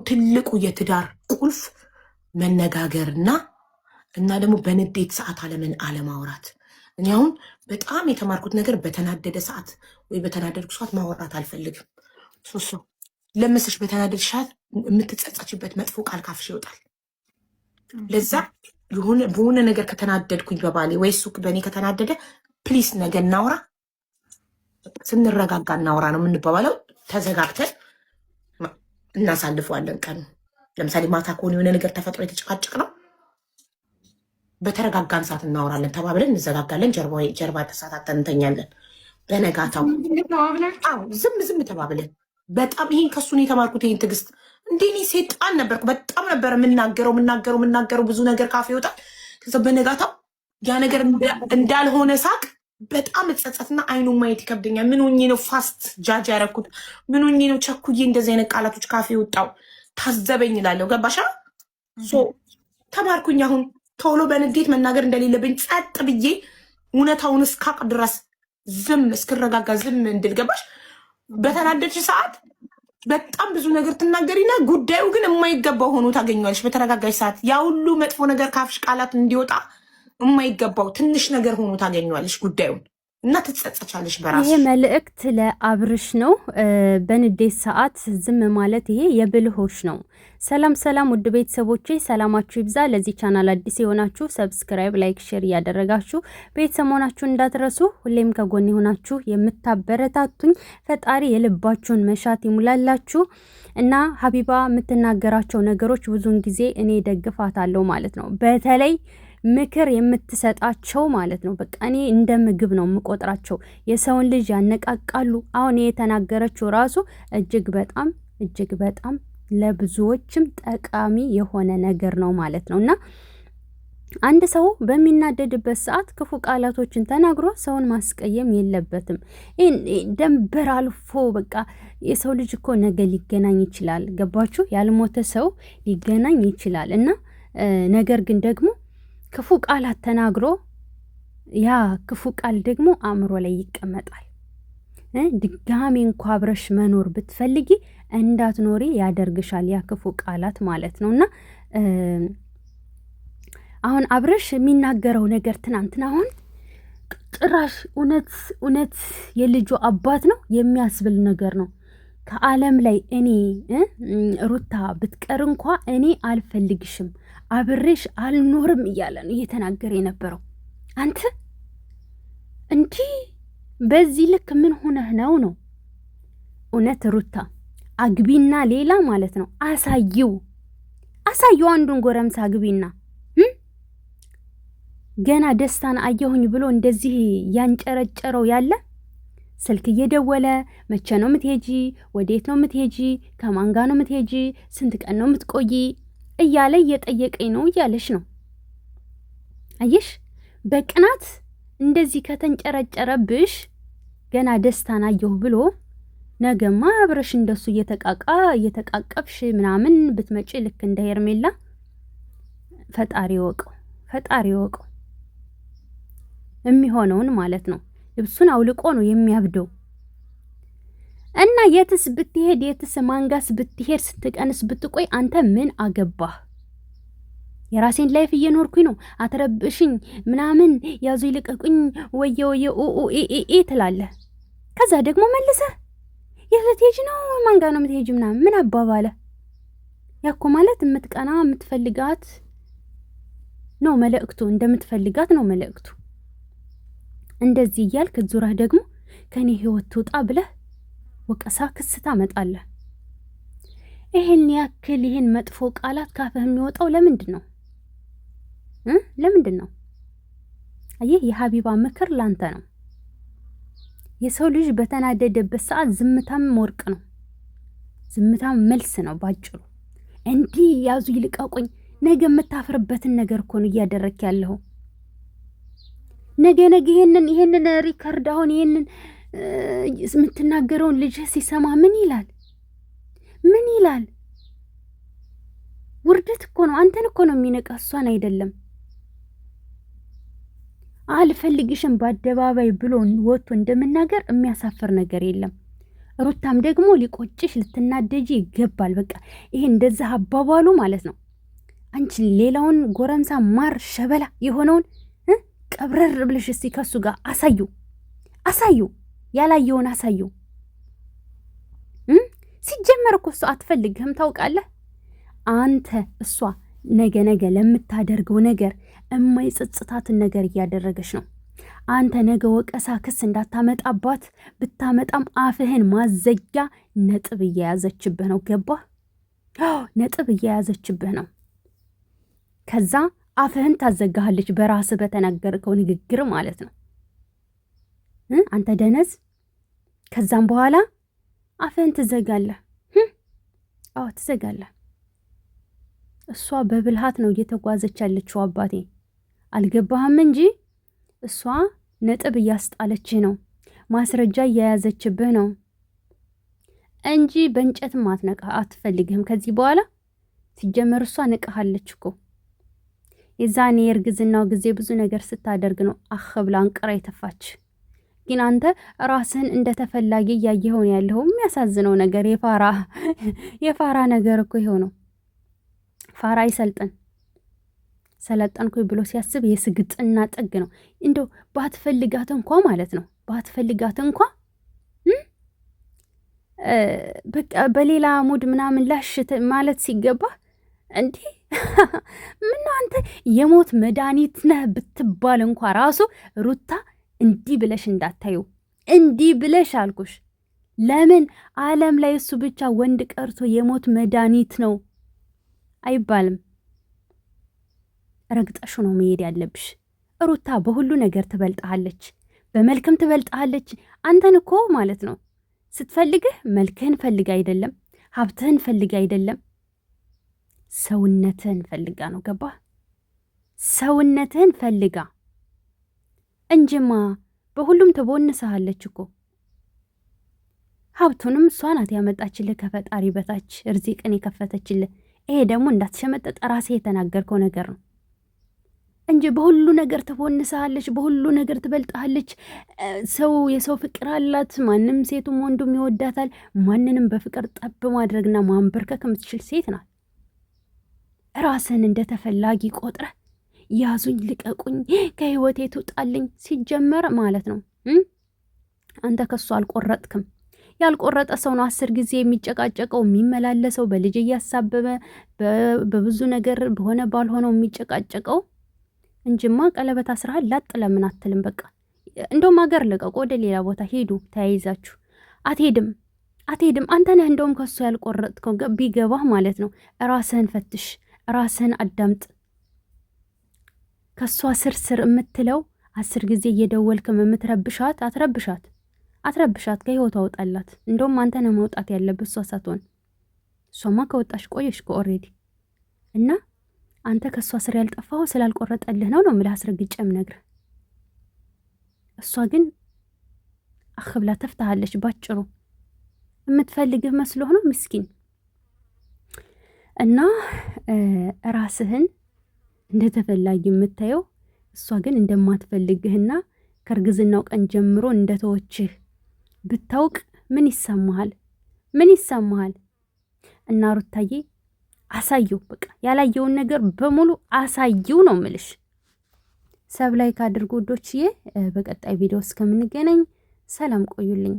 ትልቁ የትዳር ቁልፍ መነጋገርና ደግሞ በንዴት ሰዓት አለማውራት። እኔ አሁን በጣም የተማርኩት ነገር በተናደደ ሰዓት ወይ በተናደድኩ ሰዓት ማውራት አልፈልግም። ሶሶ ለምስሽ በተናደድ ሰዓት የምትጸጸችበት መጥፎ ቃል ካፍሽ ይወጣል። ለዛ በሆነ ነገር ከተናደድኩኝ በባሌ ወይ እሱ በእኔ ከተናደደ ፕሊስ ነገ እናውራ፣ ስንረጋጋ እናውራ ነው የምንባባለው። ተዘጋግተን እናሳልፈዋለን ቀኑ። ለምሳሌ ማታ ከሆነ የሆነ ነገር ተፈጥሮ የተጨቃጨቅ ነው፣ በተረጋጋን ሰዓት እናወራለን ተባብለን እንዘጋጋለን። ጀርባ ተሳታተን እንተኛለን። በነጋታው ዝም ተባብለን በጣም ይሄን ከሱ ነው የተማርኩት። ይሄን ትዕግስት እንዴ እኔ ሴጣን ነበርኩ። በጣም ነበር የምናገረው ብዙ ነገር ካፌ ይወጣል። ከዛ በነጋታው ያ ነገር እንዳልሆነ ሳቅ በጣም እጸጸትና አይኑን ማየት ይከብደኛል። ምን ሆኜ ነው ፋስት ጃጅ ያረኩት? ምን ሆኜ ነው ቸኩዬ እንደዚህ አይነት ቃላቶች ካፌ ወጣው? ታዘበኝ እላለሁ። ገባሻ? ተማርኩኝ። አሁን ቶሎ በንዴት መናገር እንደሌለብኝ ጸጥ ብዬ እውነታውን እስካቅ ድረስ እስክረጋጋ ዝም እንድል። ገባሽ? በተናደድሽ ሰዓት በጣም ብዙ ነገር ትናገሪና ጉዳዩ ግን የማይገባው ሆኖ ታገኘዋለሽ። በተረጋጋሽ ሰዓት ያ ሁሉ መጥፎ ነገር ካፍሽ ቃላት እንዲወጣ የማይገባው ትንሽ ነገር ሆኖ ታገኘዋለሽ ጉዳዩን እና ትጸጸቻለሽ በራስሽ። ይሄ መልእክት ለአብርሽ ነው። በንዴት ሰዓት ዝም ማለት ይሄ የብልሆች ነው። ሰላም ውድ ቤተሰቦቼ ሰላማችሁ ይብዛ። ለዚህ ቻናል አዲስ የሆናችሁ ሰብስክራይብ፣ ላይክ፣ ሼር እያደረጋችሁ ቤተሰብ መሆናችሁን እንዳትረሱ። ሁሌም ከጎን የሆናችሁ የምታበረታቱኝ ፈጣሪ የልባችሁን መሻት ይሙላላችሁ። እና ሀቢባ የምትናገራቸው ነገሮች ብዙውን ጊዜ እኔ ደግፋታለሁ ማለት ነው። በተለይ ምክር የምትሰጣቸው ማለት ነው። በቃ እኔ እንደ ምግብ ነው የምቆጥራቸው። የሰውን ልጅ ያነቃቃሉ። አሁን የተናገረችው ራሱ እጅግ በጣም ለብዙዎችም ጠቃሚ የሆነ ነገር ነው ማለት ነው። እና አንድ ሰው በሚናደድበት ሰዓት ክፉ ቃላቶችን ተናግሮ ሰውን ማስቀየም የለበትም። ደንበር አልፎ በቃ የሰው ልጅ እኮ ነገ ሊገናኝ ይችላል። ገባችሁ? ያልሞተ ሰው ሊገናኝ ይችላል። እና ነገር ግን ደግሞ ክፉ ቃላት ተናግሮ ያ ክፉ ቃል ደግሞ አእምሮ ላይ ይቀመጣል። ድጋሜ እንኳ አብረሽ መኖር ብትፈልጊ እንዳትኖሪ ያደርግሻል ያ ክፉ ቃላት ማለት ነው። እና አሁን አብረሽ የሚናገረው ነገር ትናንትና አሁን ጭራሽ እውነት የልጁ አባት ነው የሚያስብል ነገር ነው። ከዓለም ላይ እኔ ሩታ ብትቀር እንኳ እኔ አልፈልግሽም፣ አብሬሽ አልኖርም እያለ ነው እየተናገረ የነበረው። አንተ እንዲህ በዚህ ልክ ምን ሆነህ ነው? እውነት ሩታ አግቢና ሌላ ማለት ነው አሳየው አንዱን ጎረምሳ አግቢና ገና ደስታን አየሁኝ ብሎ እንደዚህ ያንጨረጨረው ያለ ስልክ እየደወለ መቼ ነው የምትሄጂ? ወዴት ነው የምትሄጂ? ከማን ጋር ነው የምትሄጂ? ስንት ቀን ነው የምትቆይ? እያለ እየጠየቀኝ ነው እያለሽ ነው። አየሽ፣ በቅናት እንደዚህ ከተንጨረጨረብሽ ገና ደስታን አየሁ ብሎ ነገማ አብረሽ እንደሱ እየተቃቀብሽ ምናምን ብትመጪ ልክ እንደ ሄርሜላ ፈጣሪ ወቀው የሚሆነውን ማለት ነው። ልብሱን አውልቆ ነው የሚያብደው። እና የትስ ብትሄድ የትስ ማንጋስ ብትሄድ ስትቀንስ ብትቆይ አንተ ምን አገባህ? የራሴን ላይፍ እየኖርኩኝ ነው፣ አትረብሽኝ ምናምን ያዙ ይልቀቁኝ ወየ ትላለህ። ከዛ ደግሞ መልሰህ የት ልትሄጂ ነው? ማንጋ ነው የምትሄጂ? ምናምን ምን አባባለ? ያኮ ማለት የምትቀና የምትፈልጋት ነው መልእክቱ፣ እንደምትፈልጋት ነው መልእክቱ። እንደዚህ እያልክ ዙረህ ደግሞ ከኔ ህይወት ትውጣ ብለህ ወቀሳ ክስ ታመጣለህ። ይሄን ያክል ይሄን መጥፎ ቃላት ካፈህ የሚወጣው ለምንድን ነው? ለምንድን ነው? አየህ፣ የሀቢባ ምክር ላንተ ነው። የሰው ልጅ በተናደደበት ሰዓት ዝምታም ወርቅ ነው። ዝምታም መልስ ነው ባጭሩ። እንዲህ ያዙ ይልቀቁኝ፣ ነገ የምታፍርበትን ነገር እኮ ነው እያደረክ ያለው። ነገ ይሄንን ሪከርድ አሁን ይሄንን የምትናገረውን ልጅ ሲሰማ ምን ይላል? ውርደት እኮ ነው። አንተን እኮ ነው የሚነቃ፣ እሷን አይደለም። አልፈልግሽም በአደባባይ ብሎ ወጥቶ እንደምናገር የሚያሳፍር ነገር የለም። ሩታም ደግሞ ሊቆጭሽ ልትናደጂ ይገባል። በቃ ይሄ እንደዛ አባባሉ ማለት ነው። አንቺ ሌላውን ጎረምሳ ማር ሸበላ የሆነውን ቀብረር ብለሽ እስቲ ከሱ ጋር አሳዩ፣ ያላየውን አሳዩ። ሲጀመር እኮ እሱ አትፈልግህም ታውቃለህ። አንተ እሷ ነገ ለምታደርገው ነገር የማይጸጽታትን ነገር እያደረገች ነው። አንተ ነገ ወቀሳ ክስ እንዳታመጣባት ብታመጣም አፍህን ማዘጊያ ነጥብ እየያዘችብህ ነው። ገባህ? ነጥብ እየያዘችብህ ነው። ከዛ አፍህን ታዘጋሃለች በራስህ በተናገርከው ንግግር ማለት ነው። አንተ ደነዝ። ከዛም በኋላ አፍህን ትዘጋለህ። አዎ ትዘጋለህ። እሷ በብልሃት ነው እየተጓዘች ያለችው። አባቴ አልገባህም እንጂ እሷ ነጥብ እያስጣለችህ ነው። ማስረጃ እየያዘችብህ ነው እንጂ በእንጨትም አትፈልግህም ከዚህ በኋላ። ሲጀመር እሷ ንቀሃለች እኮ። የዛኔ የእርግዝናው ጊዜ ብዙ ነገር ስታደርግ ነው ብላ አንቅራ የተፋች። ግን አንተ ራስህን እንደተፈላጊ እያየኸውን ያለው። የሚያሳዝነው ነገር የፋራ ነገር እኮ ይኸው ነው። ፋራ ይሰልጥን ሰለጠንኩኝ ብሎ ሲያስብ የስግጥና ጥግ ነው። እንደው ባትፈልጋት እንኳ ማለት ነው ባትፈልጋት እንኳ በቃ በሌላ ሙድ ምናምን ላሽት ማለት ሲገባ እንዲህ ምነው አንተ የሞት መድኃኒት ነህ ብትባል እንኳ ራሱ ሩታ እንዲህ ብለሽ እንዳታዩ። እንዲህ ብለሽ አልኩሽ። ለምን ዓለም ላይ እሱ ብቻ ወንድ ቀርቶ የሞት መድኃኒት ነው አይባልም። ረግጠሹ ነው መሄድ ያለብሽ። ሩታ በሁሉ ነገር ትበልጣለች፣ በመልክም ትበልጣለች። አንተን እኮ ማለት ነው ስትፈልግህ መልክህን ፈልግ አይደለም፣ ሀብትህን ፈልግ አይደለም፣ ሰውነትህን ፈልጋ ነው። ገባህ? ሰውነትህን ፈልጋ እንጂማ በሁሉም ትቦንስሃለች እኮ። ሀብቱንም እሷ ናት ያመጣችልህ ከፈጣሪ በታች ርዚቅን የከፈተችልህ። ይሄ ደግሞ እንዳትሸመጠጥ ራሴ የተናገርከው ነገር ነው እንጂ በሁሉ ነገር ትቦንስሃለች፣ በሁሉ ነገር ትበልጣለች። የሰው ፍቅር አላት። ማንም ሴቱም ወንዱም ይወዳታል። ማንንም በፍቅር ጠብ ማድረግና ማንበርከክ የምትችል ሴት ናት። ራስህን እንደተፈላጊ ቆጥረህ ያዙኝ ልቀቁኝ ከህይወቴ ትውጣልኝ ሲጀመር ማለት ነው። አንተ ከሱ አልቆረጥክም። ያልቆረጠ ሰው ነው 10 ጊዜ የሚጨቃጨቀው የሚመላለሰው፣ በልጅ እያሳበበ በብዙ ነገር በሆነ ባልሆነው የሚጨቃጨቀው እንጂማ ቀለበት አስራሃል ላጥ ለምን አትልም? በቃ እንደውም ሀገር ልቀቁ፣ ወደ ሌላ ቦታ ሄዱ ተያይዛችሁ። አትሄድም። አንተ ነህ እንደውም ከሱ ያልቆረጥከው። ቢገባህ ማለት ነው። ራስህን ፈትሽ፣ ራስህን አዳምጥ። ከሷ ስር የምትለው 10 ጊዜ እየደወልክም የምትረብሻት አትረብሻት፣ ከህይወቷ አውጣላት። እንደውም አንተ ነህ መውጣት ያለብህ እሷ ሳትሆን። እሷማ ከወጣሽ ቆየሽ ኦልሬዲ። እና አንተ ከሷ ስር ያልጠፋው ስላልቆረጠልህ ነው የምልህ አስረግጬ የምነግርህ። እሷ ግን ብላ ተፍታሃለች። ባጭሩ የምትፈልግህ መስሎህ ነው ምስኪን። እና ራስህን እንደተፈላጊ የምታየው እሷ ግን እንደማትፈልግህና ከእርግዝናው ቀን ጀምሮ እንደተወችህ ብታውቅ ምን ይሰማሃል? እና ሩታዬ አሳየው፣ በቃ ያላየውን ነገር በሙሉ አሳየው ነው ምልሽ። ሰብ ላይክ አድርጉ ውዶችዬ። በቀጣይ ቪዲዮ እስከምንገናኝ ሰላም ቆዩልኝ።